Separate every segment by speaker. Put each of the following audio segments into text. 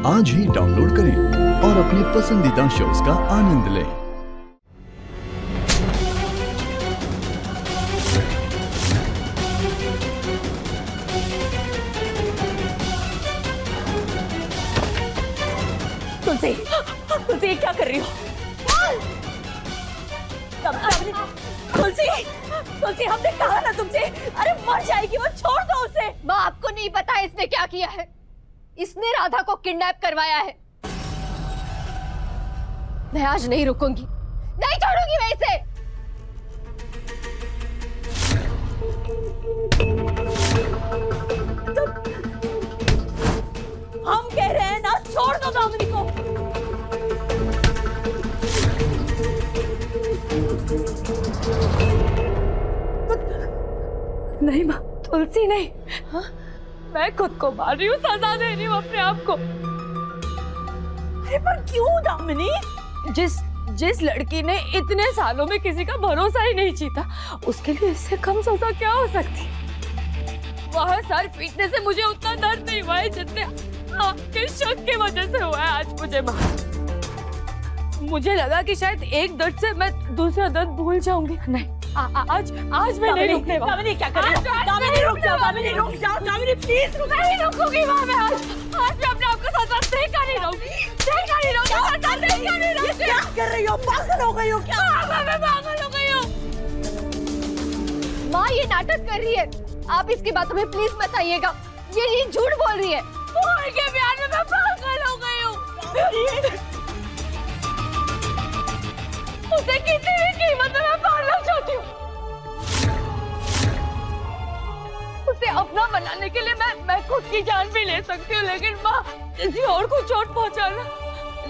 Speaker 1: आज ही डाउनलोड करें और अपने पसंदीदा शोज का आनंद लें।
Speaker 2: तुलसी, तुलसी क्या कर रही हो? तुलसी, तुलसी हमने कहा ना तुमसे, अरे मर जाएगी वो, छोड़ दो उसे।
Speaker 3: माँ आपको नहीं पता इसने क्या किया है? इसने राधा को किडनैप करवाया है। मैं आज नहीं रुकूंगी, नहीं छोड़ूंगी मैं इसे।
Speaker 2: हम कह रहे हैं ना, छोड़ दो दामिनी को। नहीं माँ, तुलसी नहीं। हाँ? मैं खुद को मार रही हूँ, सजा दे रही हूँ अपने आप को। अरे पर क्यों दामिनी? जिस लड़की ने इतने सालों में किसी का भरोसा ही नहीं जीता, उसके लिए इससे कम सजा क्या हो सकती? वहाँ सर पीटने से मुझे उतना दर्द नहीं हुआ है जितने आपके शक की वजह से हुआ है आज मुझे। मुझे लगा कि शायद एक दर्द से मैं दूसरा दर्द भूल जाऊंगी। नहीं, आज मैं नहीं रुकने वाली। दामिनी क्या कर रही हो? दामिनी रुक जाओ, दामिनी रुक जाओ, दामिनी प्लीज। नहीं रुकूंगी वहाँ मैं आज मैं अपने आप को सजा देकर नहीं रहूंगी, देकर नहीं रहूंगी, सजा देकर नहीं रहूंगी। क्या कर रही हो? पागल हो गई हो क्या? मैं पागल हो गई हूँ।
Speaker 3: माँ ये नाटक कर रही है, आप इसकी बातों में प्लीज मत आइएगा। ये झूठ बोल रही है।
Speaker 2: के प्यार में मैं पागल हो गई हूँ। उसे किसी भी कीमत में मैं पालना चाहती हूँ। उसे अपना बनाने के लिए मैं खुद की जान भी ले सकती हूँ, लेकिन माँ किसी और को चोट पहुँचाना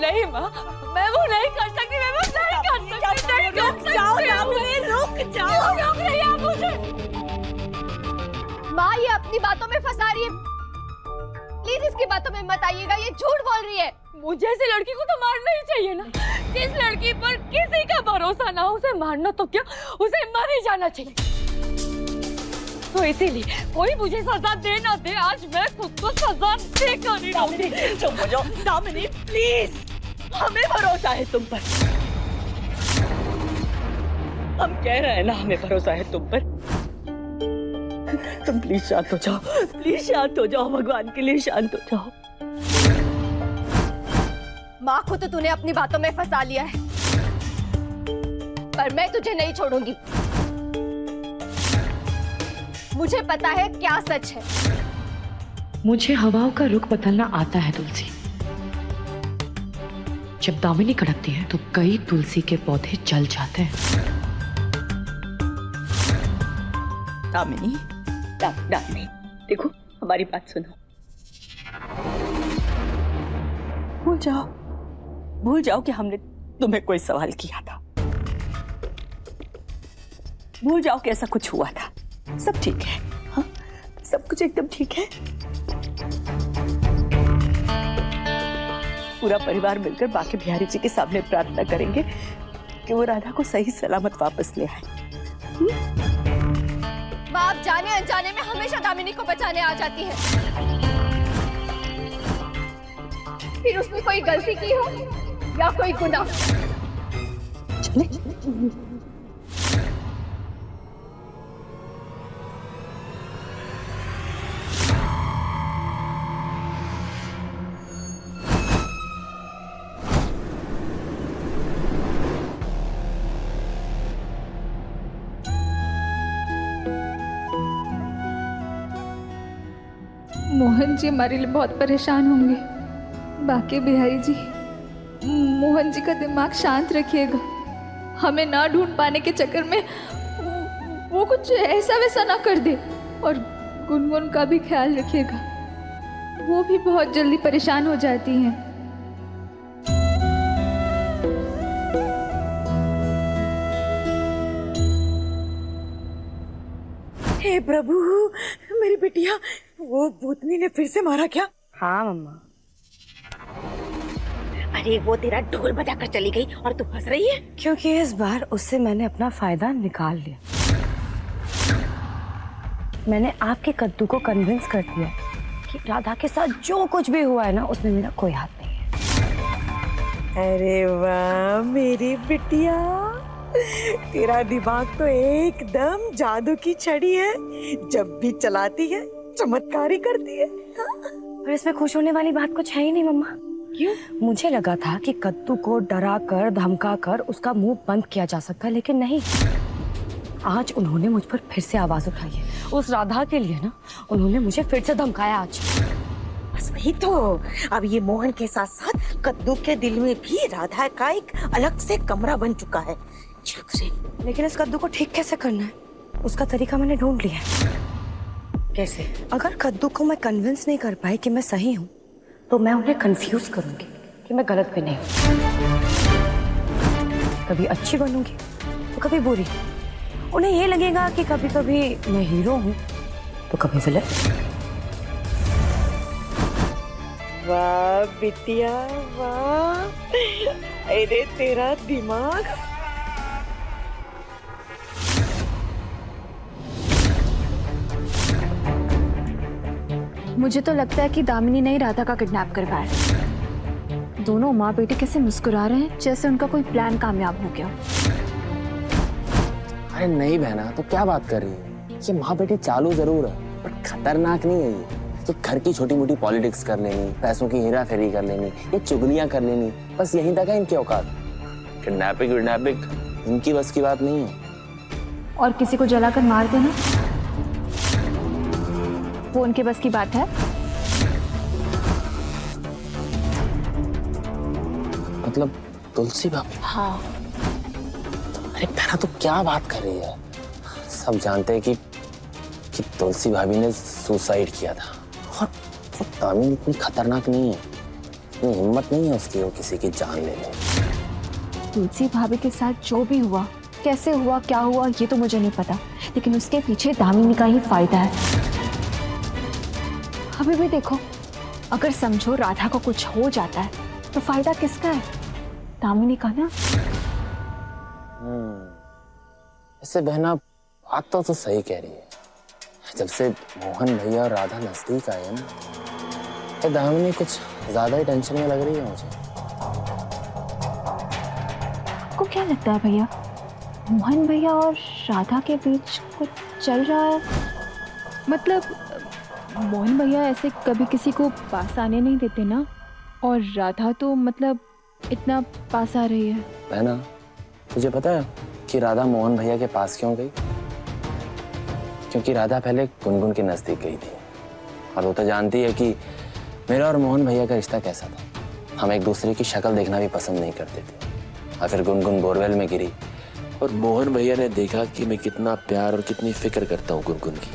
Speaker 2: नहीं माँ, मैं वो नहीं कर सकती। मैं वो नहीं कर सकती। रुक जाओ दामिनी, रुक जाओ। रोक रही है मुझे।
Speaker 3: माँ ये अपनी बातों में फंसा रही है, प्लीज इसकी बातों में मत आइएगा। ये झूठ बोल रही है।
Speaker 2: मुझे ऐसी लड़की को तो मारना ही चाहिए ना। जिस लड़की पर किसी का भरोसा ना हो, उसे मारना तो क्या, उसे मर ही जाना चाहिए। तो इसीलिए कोई मुझे सजा दे ना दे, आज मैं खुद को सजा देकर ही रहूंगी। चुप हो जाओ दामिनी प्लीज, हमें भरोसा है तुम पर। हम कह रहे हैं ना, हमें भरोसा है तुम पर। तुम प्लीज शांत हो जाओ, प्लीज शांत हो जाओ, भगवान के लिए शांत हो जाओ।
Speaker 3: माँ को तो तूने अपनी बातों में फंसा लिया है, पर मैं तुझे नहीं छोड़ूंगी। मुझे पता है क्या सच है।
Speaker 4: मुझे हवाओं का रुख बदलना आता है तुलसी। जब दामिनी कड़कती है तो कई तुलसी के पौधे जल जाते हैं।
Speaker 2: दामिनी, दामिनी देखो, हमारी बात सुनो। भूल जाओ कि हमने तुम्हें कोई सवाल किया था। भूल जाओ कि ऐसा कुछ हुआ था। सब ठीक है। हाँ, सब कुछ एकदम ठीक है। पूरा परिवार मिलकर बाकी बिहारी जी के सामने प्रार्थना करेंगे कि वो राधा को सही सलामत वापस ले आए।
Speaker 3: बाप जाने अनजाने में हमेशा दामिनी को बचाने आ जाती है। फिर उसने कोई गलती की हो या कोई गुनाह।
Speaker 2: चले।
Speaker 5: मोहन जी हमारे लिए बहुत परेशान होंगे। बाकी बिहारी जी, मोहन जी का दिमाग शांत रखिएगा। हमें ना ढूंढ पाने के चक्कर में वो कुछ ऐसा वैसा ना कर दे। और गुनगुन का भी ख्याल रखिएगा, वो भी बहुत जल्दी परेशान हो जाती हैं।
Speaker 2: हे प्रभु, मेरी बिटिया, वो भूतनी ने फिर से मारा क्या?
Speaker 6: हाँ मम्मा। अरे वो तेरा ढोल बजाकर चली गई और तू हंस रही है? क्योंकि इस बार उससे मैंने अपना फायदा निकाल लिया। मैंने आपके कद्दू को कन्विंस कर दिया कि राधा के साथ जो कुछ भी हुआ है ना, उसमें मेरा कोई हाथ नहीं है।
Speaker 7: अरे वाह मेरी बिटिया, तेरा दिमाग तो एकदम जादू की छड़ी है, जब भी चलाती है चमत्कार ही करती है।
Speaker 6: पर इसमें खुश होने वाली बात कुछ है ही नहीं मम्मा। क्यों? मुझे लगा था कि कद्दू को डरा कर धमका कर उसका मुंह बंद किया जा सकता है, लेकिन नहीं। आज उन्होंने मुझ पर फिर से आवाज उठाई है। उस राधा के लिए ना उन्होंने मुझे फिर से धमकाया आज।
Speaker 7: बस वही तो, अब ये मोहन के साथ साथ कद्दू के दिल में भी राधा का एक अलग से कमरा बन चुका है।
Speaker 6: लेकिन इस कद्दू को ठीक कैसे करना है, उसका तरीका मैंने ढूंढ लिया है।
Speaker 7: कैसे?
Speaker 6: अगर कद्दू को मैं कन्विंस नहीं कर पाई कि मैं सही हूँ, तो मैं उन्हें कंफ्यूज करूंगी कि मैं गलत भी नहीं हूँ। कभी अच्छी बनूंगी तो कभी बुरी। उन्हें ये लगेगा कि कभी कभी मैं हीरो हूँ तो कभी विलन।
Speaker 7: वाह बिटिया वाह, अरे तेरा दिमाग।
Speaker 5: मुझे तो लगता है कि दामिनी ने ही राधा का किडनैप करवाया। दोनों माँ बेटे कैसे मुस्कुरा रहे हैं, जैसे उनका कोई प्लान कामयाब हो गया।
Speaker 8: अरे नहीं बहना, तो क्या बात कर रही है? ये माँ बेटी चालू जरूर है, पर खतरनाक नहीं है ये घर की छोटी मोटी पॉलिटिक्स कर लेनी, पैसों की हेरा फेरी कर लेनी, ये चुगलियां कर लेनी, बस यहीं तक है इनकी औकात। किडनैपिंग इनकी बस की बात नहीं है।
Speaker 5: और किसी को जलाकर मार देना, वो उनके बस की बात है?
Speaker 8: मतलब तुलसी भाभी?
Speaker 5: हाँ।
Speaker 8: अरे बहना तो क्या बात कर रही है? सब जानते हैं कि तुलसी भाभी ने सुसाइड किया था, और वो दामिनी इतनी खतरनाक नहीं है, इतनी हिम्मत नहीं है उसकी वो किसी की जान ले ले।
Speaker 5: तुलसी भाभी के साथ जो भी हुआ, कैसे हुआ, क्या हुआ, ये तो मुझे नहीं पता, लेकिन उसके पीछे दामिनी का ही फायदा है। अभी भी देखो, अगर समझो राधा को कुछ हो जाता है तो फायदा किसका है? दामिनी का ना।
Speaker 8: इससे बहना बात तो सही कह रही है। जब से मोहन भैया और राधा नजदीक आए ना, ये दामिनी कुछ ज्यादा ही टेंशन में लग रही है मुझे।
Speaker 5: आपको क्या लगता है भैया, मोहन भैया और राधा के बीच कुछ चल रहा है? मतलब मोहन भैया ऐसे कभी किसी को पास आने नहीं देते ना, और राधा तो मतलब इतना पास आ रही है।
Speaker 8: बहना तुझे पता है कि राधा मोहन भैया के पास क्यों गई? क्योंकि राधा पहले गुनगुन के नजदीक गई थी, और वो तो जानती है कि मेरा और मोहन भैया का रिश्ता कैसा था। हम एक दूसरे की शक्ल देखना भी पसंद नहीं करते थे। और फिर गुनगुन बोरवेल में गिरी,
Speaker 9: और मोहन भैया ने देखा कि मैं कितना प्यार और कितनी फिक्र करता हूँ गुनगुन की,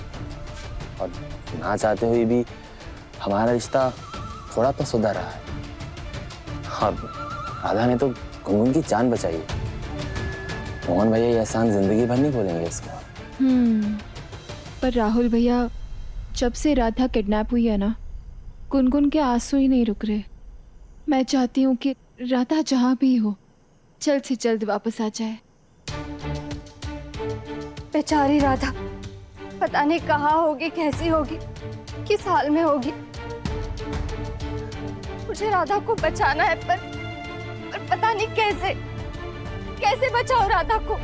Speaker 8: और ना चाहते हुए भी हमारा रिश्ता थोड़ा तो सुधर रहा है। और राधा ने तो गुनगुन की जान बचाई। मोहन भैया ये एहसान जिंदगी भर नहीं भूलेंगे इसका।
Speaker 5: पर राहुल भैया, जब से राधा किडनैप हुई है ना, गुनगुन के आंसू ही नहीं रुक रहे। मैं चाहती हूँ कि राधा जहाँ भी हो, जल्द से जल्द वापस आ जाए।
Speaker 3: बेचारी राधा, पता नहीं कहाँ होगी, कैसी होगी, किस हाल में होगी। मुझे राधा को बचाना है, पर पता नहीं कैसे बचाओ राधा को।